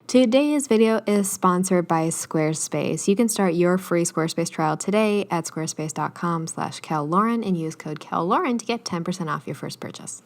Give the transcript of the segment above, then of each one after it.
Today's video is sponsored by Squarespace. You can start your free Squarespace trial today at squarespace.com/kel.lauren and use code kel.lauren to get 10% off your first purchase.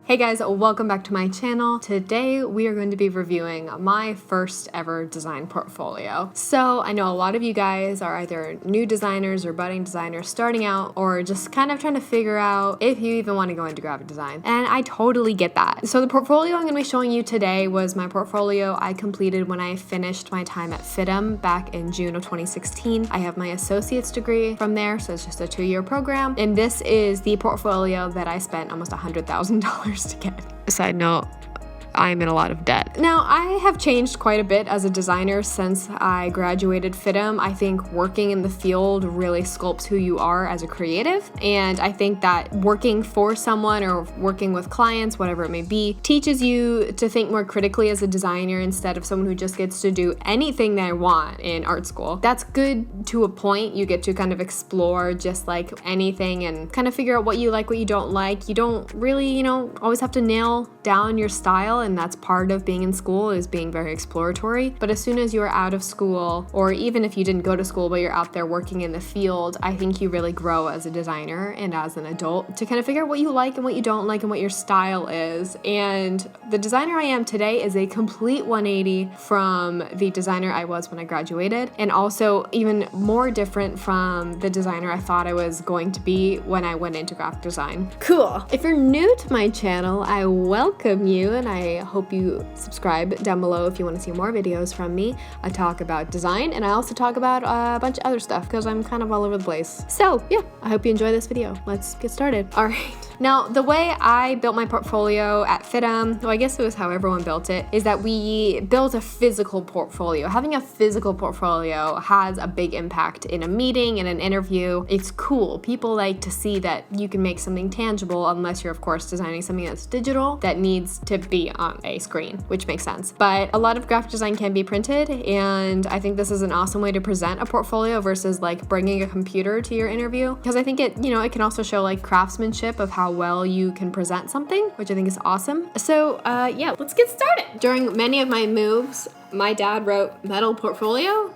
Hey guys, welcome back to my channel. Today we are going to be reviewing my first ever design portfolio. So I know a lot of you guys are either new designers or budding designers starting out, or just kind of trying to figure out if you even want to go into graphic design. And I totally get that. So the portfolio I'm going to be showing you today was my portfolio I completed when I finished my time at FIDM back in June of 2016. I have my associate's degree from there, so it's just a 2-year program. And this is the portfolio that I spent almost $100,000 to get. Side note, I'm in a lot of debt. Now, I have changed quite a bit as a designer since I graduated FIDM. I think working in the field really sculpts who you are as a creative. And I think that working for someone or working with clients, whatever it may be, teaches you to think more critically as a designer instead of someone who just gets to do anything they want in art school. That's good to a point. You get to kind of explore just like anything and kind of figure out what you like, what you don't like. You don't really, always have to nail down your style. And that's part of being in school, is being very exploratory. But as soon as you are out of school, or even if you didn't go to school but you're out there working in the field, I think you really grow as a designer and as an adult to kind of figure out what you like and what you don't like and what your style is. And the designer I am today is a complete 180 from the designer I was when I graduated, and also even more different from the designer I thought I was going to be when I went into graphic design. Cool. If you're new to my channel, I welcome you, and I hope you subscribe down below if you want to see more videos from me. I talk about design, and I also talk about a bunch of other stuff because I'm kind of all over the place. So yeah, I hope you enjoy this video. Let's get started. All right. Now, the way I built my portfolio at FIDM, well, I guess it was how everyone built it, is that we built a physical portfolio. Having a physical portfolio has a big impact in a meeting, in an interview. It's cool. People like to see that you can make something tangible, unless you're, of course, designing something that's digital that needs to be on a screen, which makes sense. But a lot of graphic design can be printed, and I think this is an awesome way to present a portfolio versus like bringing a computer to your interview, because I think it can also show like craftsmanship of how well you can present something, which I think is awesome. So yeah, let's get started. During many of my moves, my dad wrote metal portfolio? ?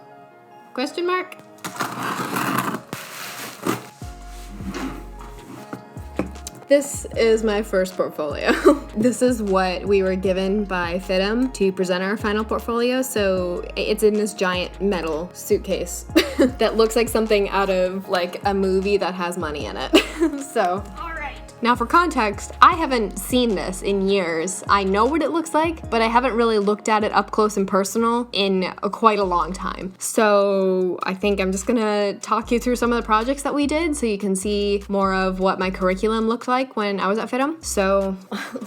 This is my first portfolio. This is what we were given by FIDM to present our final portfolio. So it's in this giant metal suitcase that looks like something out of like a movie that has money in it. So, all right. Now for context, I haven't seen this in years. I know what it looks like, but I haven't really looked at it up close and personal in quite a long time. So I think I'm just gonna talk you through some of the projects that we did so you can see more of what my curriculum looked like when I was at FIDM. So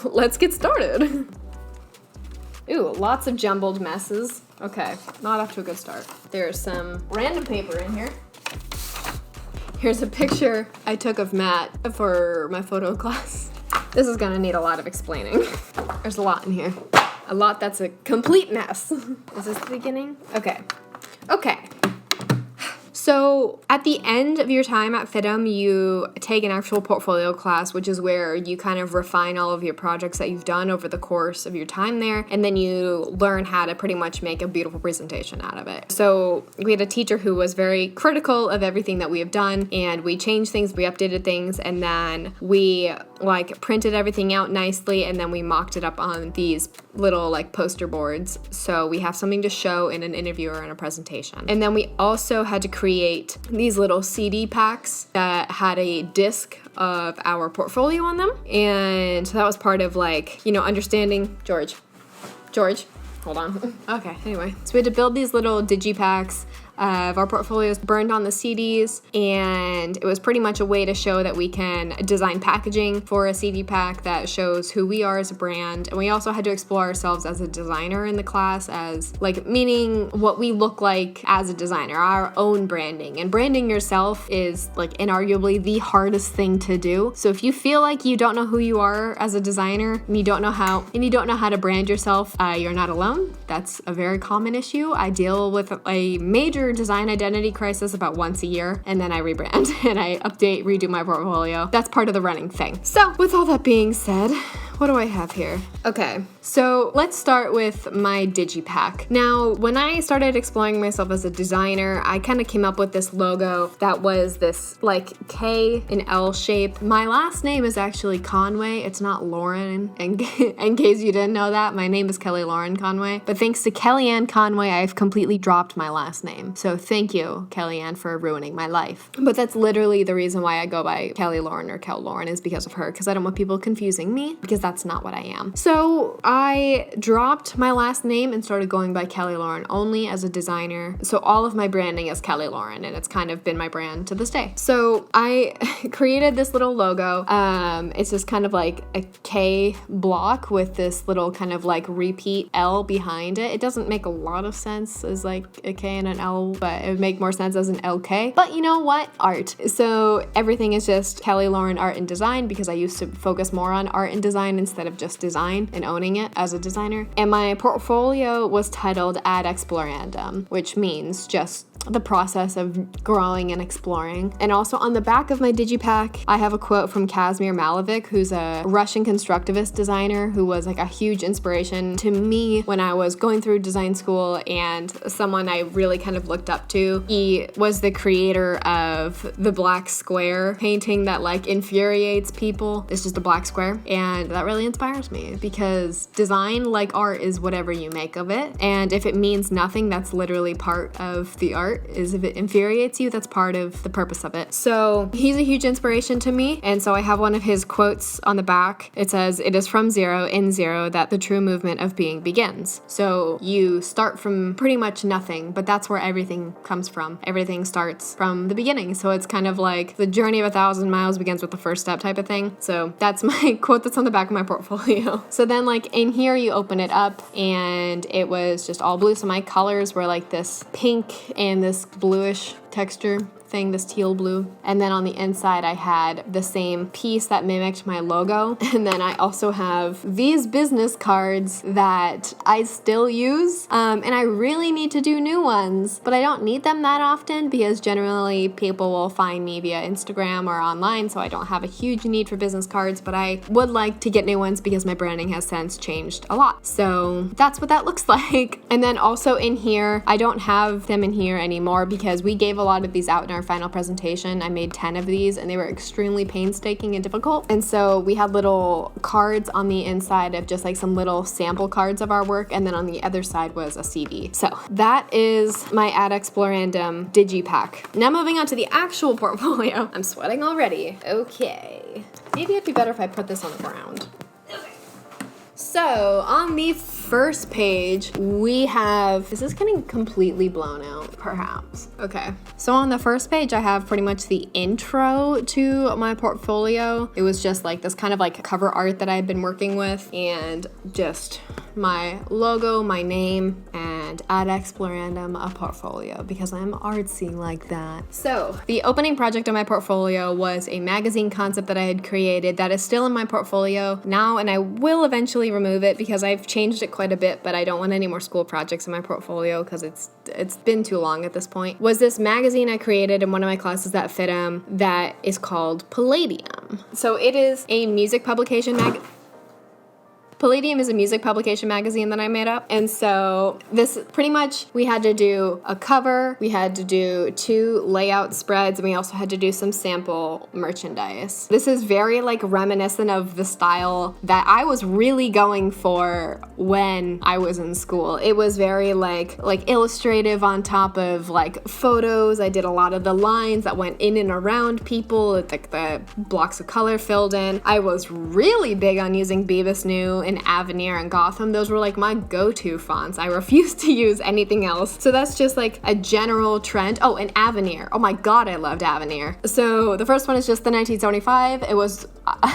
let's get started. Ooh, lots of jumbled messes. Okay, not off to a good start. There's some random paper in here. Here's a picture I took of Matt for my photo class. This is gonna need a lot of explaining. There's a lot in here. A lot that's a complete mess. Is this the beginning? Okay. So at the end of your time at FIDM, you take an actual portfolio class, which is where you kind of refine all of your projects that you've done over the course of your time there, and then you learn how to pretty much make a beautiful presentation out of it. So we had a teacher who was very critical of everything that we have done, and we changed things, we updated things, and then we printed everything out nicely, and then we mocked it up on these little poster boards, so we have something to show in an interview or in a presentation. And then we also had to create these little CD packs that had a disc of our portfolio on them, and so that was part of understanding. George, hold on. Okay, anyway, so we had to build these little digipacks of our portfolios burned on the CDs, and it was pretty much a way to show that we can design packaging for a CD pack that shows who we are as a brand. And we also had to explore ourselves as a designer in the class, as meaning what we look like as a designer, our own branding. And branding yourself is inarguably the hardest thing to do. So if you feel like you don't know who you are as a designer and you don't know how to brand yourself, you're not alone. That's a very common issue. I deal with a major design identity crisis about once a year, and then I rebrand and I update, redo my portfolio. That's part of the running thing. So with all that being said, what do I have here? Okay, so let's start with my digipack. Now, when I started exploring myself as a designer, I kind of came up with this logo that was this like K and L shape. My last name is actually Conway. It's not Lauren, in case you didn't know that. My name is Lauren Conway. But thanks to Kellyanne Conway, I've completely dropped my last name. So thank you, Kellyanne, for ruining my life. But that's literally the reason why I go by Kelly Lauren or Kel Lauren, is because of her, because I don't want people confusing me, because that's not what I am. So I dropped my last name and started going by Kelly Lauren only as a designer. So all of my branding is Kelly Lauren, and it's kind of been my brand to this day. So I created this little logo. It's just kind of like a K block with this little kind of like repeat L behind it. It doesn't make a lot of sense as like a K and an L, but it would make more sense as an LK. But you know what? Art. So everything is just Kelly Lauren Art and Design, because I used to focus more on art and design instead of just design and owning it as a designer. And my portfolio was titled Ad Explorandum, which means just the process of growing and exploring. And also on the back of my digipack, I have a quote from Kazimir Malevich, who's a Russian constructivist designer who was like a huge inspiration to me when I was going through design school, and someone I really kind of looked up to. He was the creator of the black square painting that like infuriates people. It's just a black square, and that really inspires me, because design, like art, is whatever you make of it. And if it means nothing, that's literally part of the art. Is if it infuriates you, that's part of the purpose of it. So he's a huge inspiration to me, and so I have one of his quotes on the back. It says, "It is from zero, in zero, that the true movement of being begins." So you start from pretty much nothing, but that's where everything comes from. Everything starts from the beginning. So it's kind of like the journey of 1,000 miles begins with the first step type of thing. So that's my quote that's on the back of my portfolio. So then like in here, you open it up and it was just all blue. So my colors were like this pink and this bluish texture thing, this teal blue. And then on the inside, I had the same piece that mimicked my logo. And then I also have these business cards that I still use. And I really need to do new ones, but I don't need them that often, because generally people will find me via Instagram or online. So I don't have a huge need for business cards, but I would like to get new ones because my branding has since changed a lot. So that's what that looks like. And then also in here, I don't have them in here anymore because we gave a lot of these out in our final presentation. I made 10 of these and they were extremely painstaking and difficult. And so we had little cards on the inside of just like some little sample cards of our work. And then on the other side was a CD. So that is my Ad Explorandum digipack. Now moving on to the actual portfolio. I'm sweating already. Okay. Maybe it'd be better if I put this on the ground. So on the first page, we have, this is getting completely blown out, perhaps. Okay, so on the first page, I have pretty much the intro to my portfolio. It was just like this kind of like cover art that I've been working with, and just my logo, my name, and Ad Explorandum, a portfolio, because I'm artsy like that. So the opening project of my portfolio was a magazine concept that I had created that is still in my portfolio now, and I will eventually remove it because I've changed it quite a bit, but I don't want any more school projects in my portfolio because it's been too long at this point. Was this magazine I created in one of my classes at FIDM that is called Palladium. So it is a music publication Palladium is a music publication magazine that I made up. And so this pretty much, we had to do a cover, we had to do 2 layout spreads, and we also had to do some sample merchandise. This is very like reminiscent of the style that I was really going for when I was in school. It was very like illustrative on top of like photos. I did a lot of the lines that went in and around people, like the blocks of color filled in. I was really big on using Beavis New and Avenir and Gotham. Those were like my go-to fonts. I refused to use anything else. So that's just like a general trend. Oh, and Avenir. Oh my God, I loved Avenir. So the first one is just the 1975. It was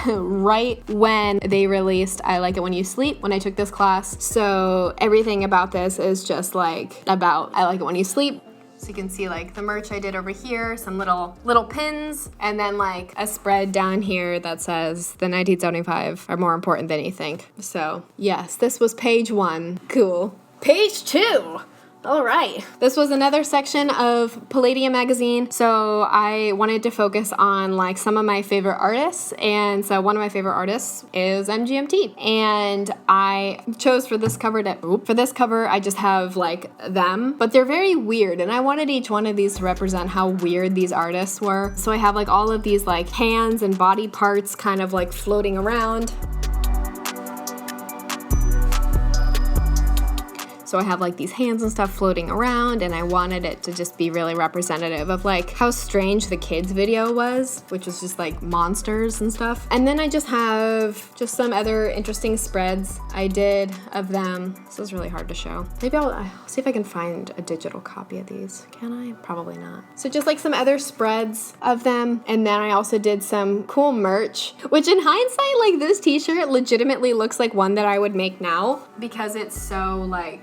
right when they released I Like It When You Sleep, when I took this class. So everything about this is just like about I Like It When You Sleep. So you can see like the merch I did over here, some little pins, and then like a spread down here that says the 1975 are more important than you think. So yes, this was page 1. Cool. Page 2. All right, this was another section of Palladium Magazine. So I wanted to focus on like some of my favorite artists. And so one of my favorite artists is MGMT. And I chose for this cover I just have like them, but they're very weird. And I wanted each one of these to represent how weird these artists were. So I have like all of these like hands and body parts kind of like floating around. So I have like these hands and stuff floating around, and I wanted it to just be really representative of like how strange the kids video was, which was just like monsters and stuff. And then I just have just some other interesting spreads I did of them. This is really hard to show. Maybe I'll see if I can find a digital copy of these. Can I? Probably not. So just like some other spreads of them. And then I also did some cool merch, which in hindsight, like this t-shirt legitimately looks like one that I would make now because it's so like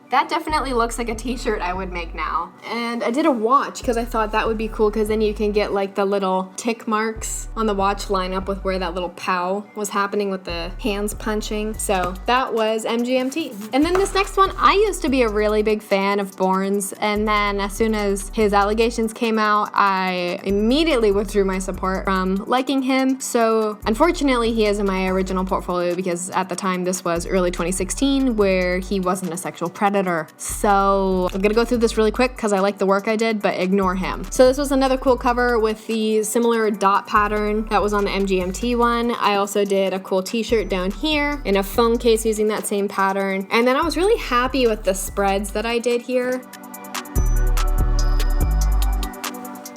that definitely looks like a t-shirt I would make now. And I did a watch because I thought that would be cool because then you can get like the little tick marks on the watch line up with where that little pow was happening with the hands punching. So that was MGMT. And then this next one, I used to be a really big fan of Bourne's, and then as soon as his allegations came out, I immediately withdrew my support from liking him. So unfortunately, he is in my original portfolio because at the time this was early 2016 where he wasn't a sexual predator. So I'm gonna go through this really quick because I like the work I did, but ignore him. So this was another cool cover with the similar dot pattern that was on the MGMT one. I also did a cool t-shirt down here in a phone case using that same pattern. And then I was really happy with the spreads that I did here.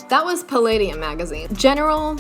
That was Palladium Magazine. General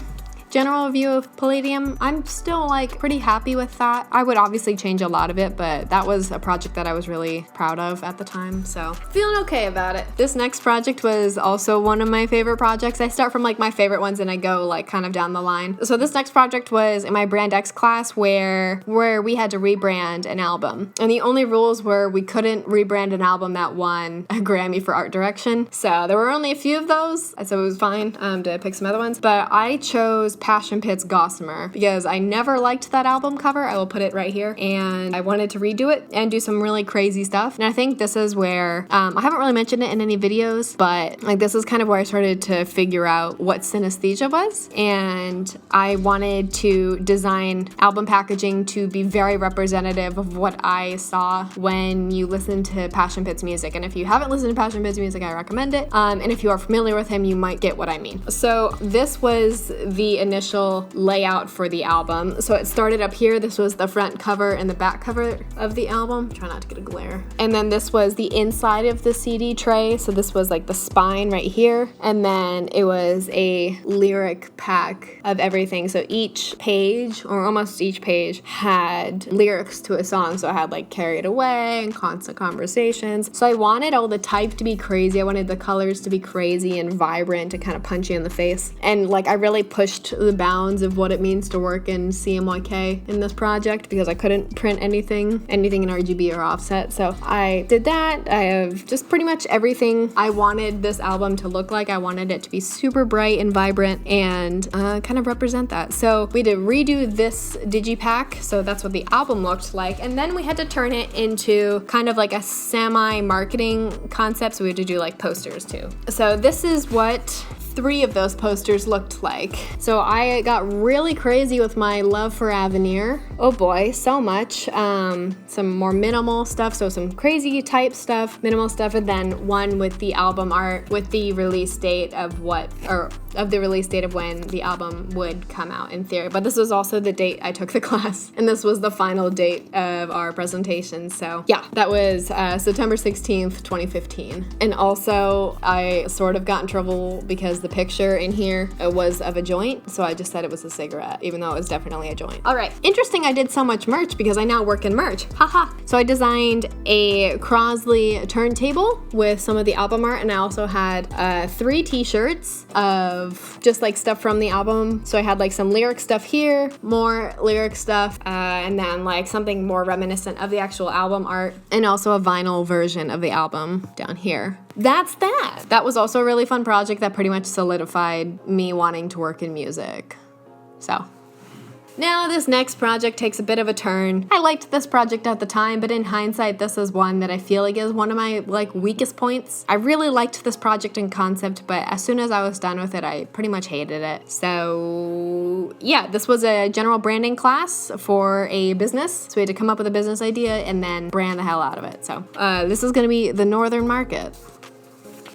review of Palladium, I'm still like pretty happy with that. I would obviously change a lot of it, but that was a project that I was really proud of at the time, so feeling okay about it. This next project was also one of my favorite projects. I start from like my favorite ones and I go like kind of down the line. So this next project was in my Brand X class where we had to rebrand an album. And the only rules were we couldn't rebrand an album that won a Grammy for art direction. So there were only a few of those, so it was fine to pick some other ones. But I chose Passion Pit's Gossamer because I never liked that album cover. I will put it right here. And I wanted to redo it and do some really crazy stuff. And I think this is where, I haven't really mentioned it in any videos, but like this is kind of where I started to figure out what synesthesia was. And I wanted to design album packaging to be very representative of what I saw when you listen to Passion Pit's music. And if you haven't listened to Passion Pit's music, I recommend it. And if you are familiar with him, you might get what I mean. So this was the initial layout for the album. So it started up here. This was the front cover and the back cover of the album. Try not to get a glare. And then this was the inside of the CD tray. So this was like the spine right here. And then it was a lyric pack of everything. So each page, or almost each page, had lyrics to a song. So I had like Carried Away and Constant Conversations. So I wanted all the type to be crazy. I wanted the colors to be crazy and vibrant to kind of punch you in the face. And like I really pushed the bounds of what it means to work in CMYK in this project because I couldn't print anything in RGB or offset. So I did that. I have just pretty much everything I wanted this album to look like. I wanted it to be super bright and vibrant and kind of represent that. So we had to redo this digipack. So that's what the album looked like. And then we had to turn it into kind of like a semi-marketing concept. So we had to do like posters too. So this is what 3 of those posters looked like. So I got really crazy with my love for Avenir. Oh boy, so much. Some more minimal stuff, so some crazy type stuff, minimal stuff, and then one with the album art with the release date of the release date of when the album would come out in theory. But this was also the date I took the class, and this was the final date of our presentation. So yeah, that was September 16th, 2015. And also I sort of got in trouble because the picture in here was of a joint, so I just said it was a cigarette, even though it was definitely a joint. All right, interesting I did so much merch because I now work in merch, haha. So I designed a Crosley turntable with some of the album art, and I also had 3 t-shirts of just like stuff from the album. So I had like some lyric stuff here, more lyric stuff, and then like something more reminiscent of the actual album art, and also a vinyl version of the album down here. That's that. That was also a really fun project that pretty much solidified me wanting to work in music. So Now this next project takes a bit of a turn. I liked this project at the time, but in hindsight, this is one that I feel like is one of my weakest points. I really liked this project in concept, but as soon as I was done with it, I pretty much hated it. So yeah, this was a general branding class for a business. So we had to come up with a business idea and then brand the hell out of it. So this is gonna be the Northern Market.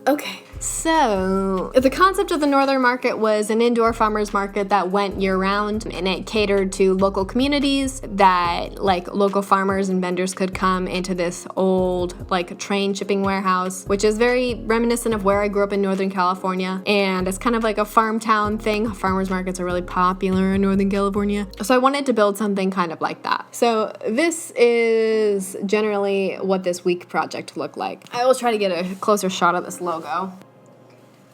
Okay. So, the concept of the Northern Market was an indoor farmers market that went year-round, and it catered to local communities that, local farmers and vendors could come into this old, train shipping warehouse, which is very reminiscent of where I grew up in Northern California, and it's kind of like a farm town thing. Farmers markets are really popular in Northern California, so I wanted to build something kind of like that. So, this is generally what this week project looked like. I will try to get a closer shot of this logo.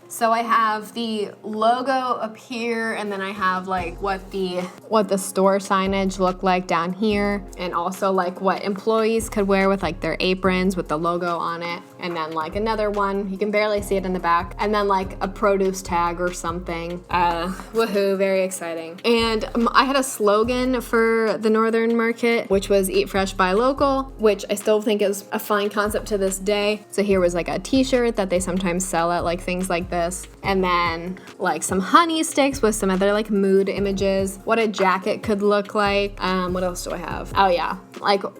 So I have the logo up here, and then I have what the store signage looked like down here, and also what employees could wear with their aprons with the logo on it, and then another one, you can barely see it in the back, and then a produce tag or something. Woohoo, very exciting. And I had a slogan for the Northern Market, which was Eat Fresh, Buy Local, which I still think is a fine concept to this day. So here was a t-shirt that they sometimes sell at things like this. And then some honey sticks with some other mood images, what a jacket could look like. What else do I have? Oh yeah,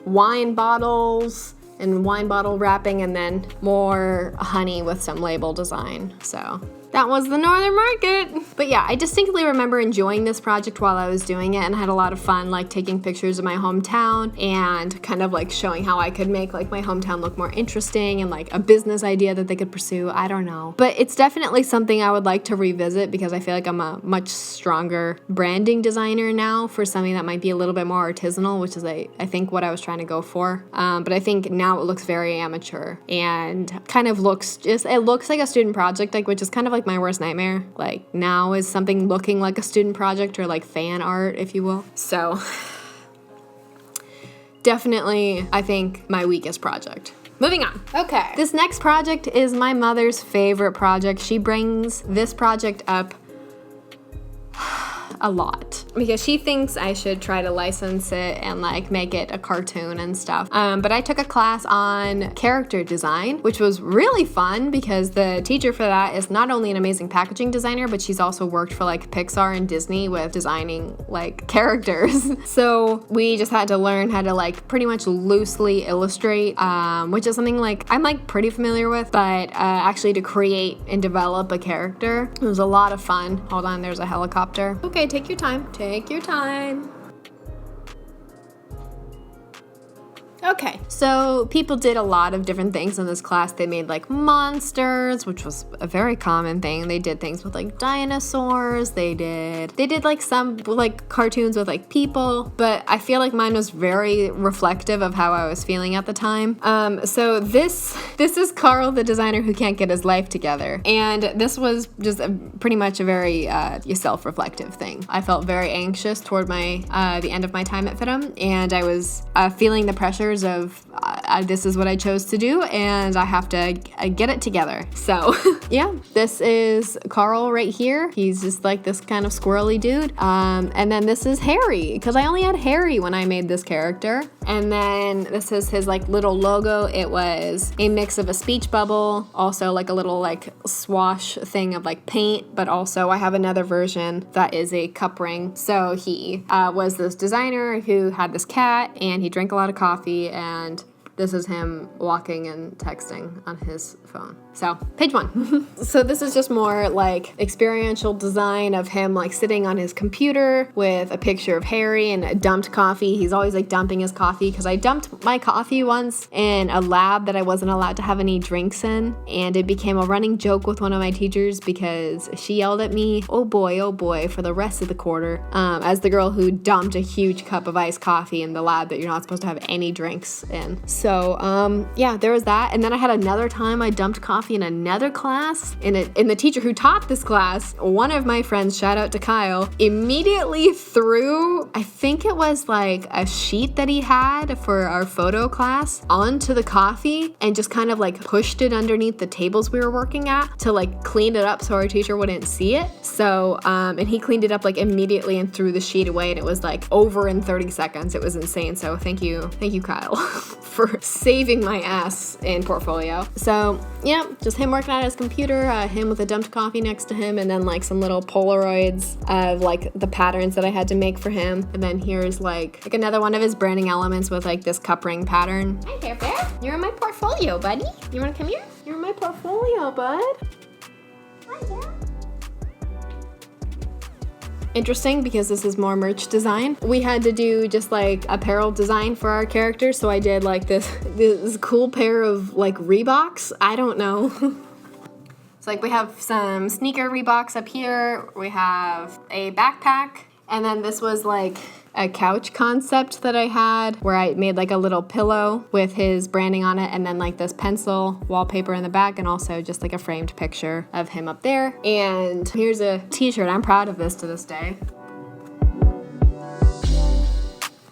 wine bottles and wine bottle wrapping, and then more honey with some label design. So that was the Northern Market. But yeah, I distinctly remember enjoying this project while I was doing it, and had a lot of fun taking pictures of my hometown and kind of showing how I could make my hometown look more interesting, and a business idea that they could pursue. I don't know. But it's definitely something I would like to revisit, because I feel like I'm a much stronger branding designer now for something that might be a little bit more artisanal, which is I think what I was trying to go for. But I think now it looks very amateur and kind of looks it looks like a student project, which is kind of my worst nightmare. Now is something looking like a student project or fan art, if you will. So definitely, I think, my weakest project. Moving on. Okay. This next project is my mother's favorite project. She brings this project up a lot because she thinks I should try to license it and make it a cartoon and stuff. But I took a class on character design, which was really fun because the teacher for that is not only an amazing packaging designer, but she's also worked for Pixar and Disney with designing characters. So we just had to learn how to pretty much loosely illustrate, which is something I'm pretty familiar with, but actually to create and develop a character, it was a lot of fun. Hold on, there's a helicopter. Okay, take your time. Take your time. Okay, so people did a lot of different things in this class. They made monsters, which was a very common thing. They did things with dinosaurs. They did some cartoons with people, but I feel mine was very reflective of how I was feeling at the time. So this is Carl, the designer who can't get his life together, and this was just pretty much a very self-reflective thing. I felt very anxious toward the end of my time at FIDM, and I was feeling the pressures of this is what I chose to do, and I have to get it together. So yeah, this is Carl right here. He's just this kind of squirrely dude. And then this is Harry, because I only had Harry when I made this character. And then this is his little logo. It was a mix of a speech bubble, also a little swash thing of paint, but also I have another version that is a cup ring. So he was this designer who had this cat, and he drank a lot of coffee, and this is him walking and texting on his phone. So, page 1. So this is just more experiential design of him sitting on his computer with a picture of Harry and a dumped coffee. He's always dumping his coffee, because I dumped my coffee once in a lab that I wasn't allowed to have any drinks in, and it became a running joke with one of my teachers because she yelled at me, oh boy, for the rest of the quarter, as the girl who dumped a huge cup of iced coffee in the lab that you're not supposed to have any drinks in. So yeah, there was that. And then I had another time I dumped coffee in another class, and the teacher who taught this class, one of my friends, shout out to Kyle, immediately threw, I think it was like a sheet that he had for our photo class, onto the coffee and just kind of like pushed it underneath the tables we were working at to like clean it up so our teacher wouldn't see it. So and he cleaned it up like immediately and threw the sheet away, and it was like over in 30 seconds. It was insane. So thank you Kyle for saving my ass in portfolio. So yeah, just him working on his computer, him with a dumped coffee next to him, and then like some little Polaroids of like the patterns that I had to make for him. And then here's like another one of his branding elements with like this cup ring pattern. Hi there, Bear. You're in my portfolio, buddy. You wanna come here? You're in my portfolio, bud. Hi, Dad. Interesting, because this is more merch design. We had to do just like apparel design for our characters, so I did like this cool pair of like Reeboks. I don't know. It's like we have some sneaker Reeboks up here. We have a backpack, and then this was like a couch concept that I had where I made like a little pillow with his branding on it, and then like this pencil wallpaper in the back, and also just like a framed picture of him up there. And here's a t-shirt. I'm proud of this to this day.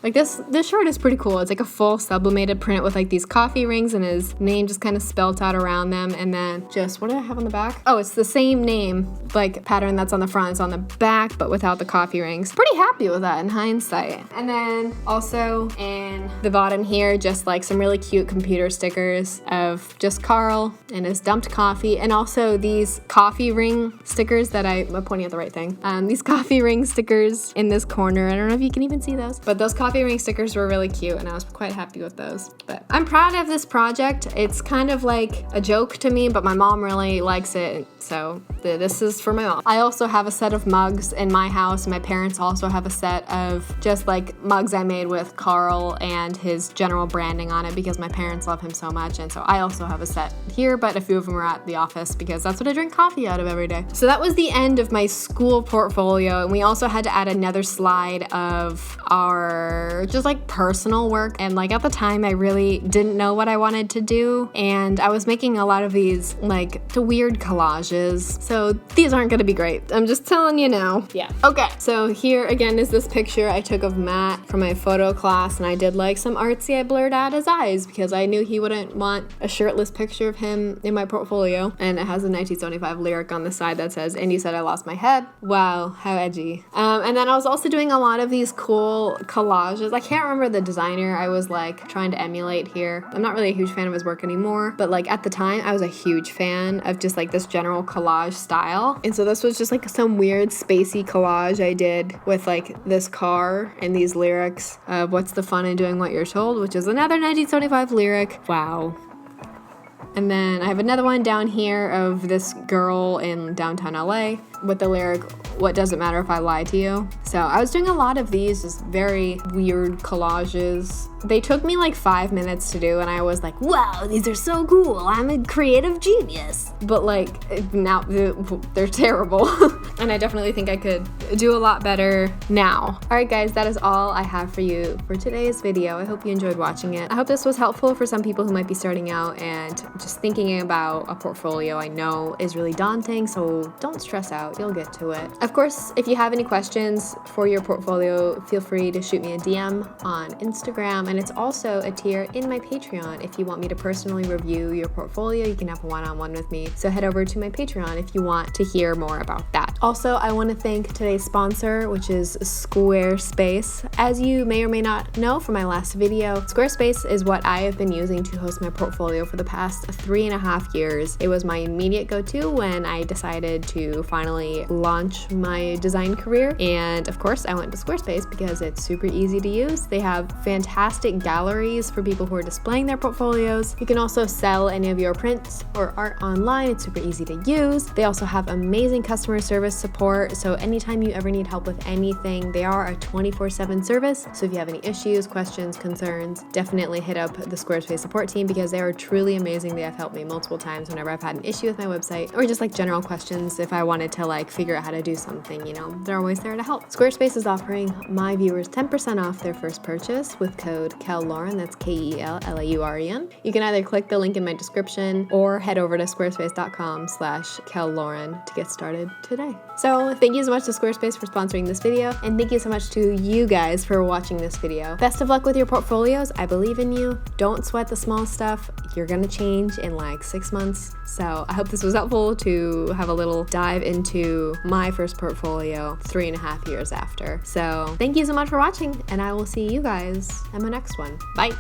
Like this shirt is pretty cool. It's like a full sublimated print with like these coffee rings and his name just kind of spelt out around them. And then just, what do I have on the back? Oh, it's the same name, like pattern that's on the front. It's on the back, but without the coffee rings. Pretty happy with that in hindsight. And then also in the bottom here, just like some really cute computer stickers of just Carl and his dumped coffee. And also these coffee ring stickers that I'm pointing at the right thing. These coffee ring stickers in this corner. I don't know if you can even see those, but those coffee ring stickers were really cute, and I was quite happy with those. But I'm proud of this project. It's kind of like a joke to me, but my mom really likes it, so this is for my mom. I also have a set of mugs in my house. My parents also have a set of just like mugs I made with Carl and his general branding on it, because my parents love him so much. And so I also have a set here, but a few of them are at the office because that's what I drink coffee out of every day. So that was the end of my school portfolio, and we also had to add another slide of our just like personal work. And like at the time I really didn't know what I wanted to do, and I was making a lot of these like the weird collages, so these aren't gonna be great. I'm just telling you now. Yeah. Okay, so here again is this picture I took of Matt from my photo class, and I did like some artsy. I blurred out his eyes because I knew he wouldn't want a shirtless picture of him in my portfolio. And it has a 1975 lyric on the side that says, "And you said I lost my head." Wow, how edgy. And then I was also doing a lot of these cool collages. I can't remember the designer I was like trying to emulate here. I'm not really a huge fan of his work anymore, but like at the time I was a huge fan of just like this general collage style. And so this was just like some weird spacey collage I did with like this car and these lyrics of "What's the fun in doing what you're told," which is another 1975 lyric. Wow. And then I have another one down here of this girl in downtown LA with the lyric, "What does it matter if I lie to you?" So I was doing a lot of these just very weird collages. They took me like 5 minutes to do, and I was like, wow, these are so cool. I'm a creative genius. But like now they're terrible. And I definitely think I could do a lot better now. All right, guys, that is all I have for you for today's video. I hope you enjoyed watching it. I hope this was helpful for some people who might be starting out and just thinking about a portfolio. I know is really daunting, so don't stress out. You'll get to it. Of course, if you have any questions for your portfolio, feel free to shoot me a DM on Instagram. And it's also a tier in my Patreon. If you want me to personally review your portfolio, you can have a one-on-one with me. So head over to my Patreon if you want to hear more about that. Also, I want to thank today's sponsor, which is Squarespace. As you may or may not know from my last video, Squarespace is what I have been using to host my portfolio for the past 3.5 years. It was my immediate go-to when I decided to finally launch my design career. And of course, I went to Squarespace because it's super easy to use. They have fantastic galleries for people who are displaying their portfolios. You can also sell any of your prints or art online. It's super easy to use. They also have amazing customer service support. So anytime you ever need help with anything, they are a 24/7 service. So if you have any issues, questions, concerns, definitely hit up the Squarespace support team because they are truly amazing. They have helped me multiple times whenever I've had an issue with my website or just like general questions if I wanted to like figure out how to do something, you know, they're always there to help. Squarespace is offering my viewers 10% off their first purchase with code kel.lauren, that's KELLAUREN. You can either click the link in my description or head over to squarespace.com/kel.lauren to get started today. So thank you so much to Squarespace for sponsoring this video, and thank you so much to you guys for watching this video. Best of luck with your portfolios. I believe in you. Don't sweat the small stuff. You're gonna change in like 6 months. So I hope this was helpful to have a little dive into my first portfolio 3.5 years after. So thank you so much for watching, and I will see you guys in my next one. Bye.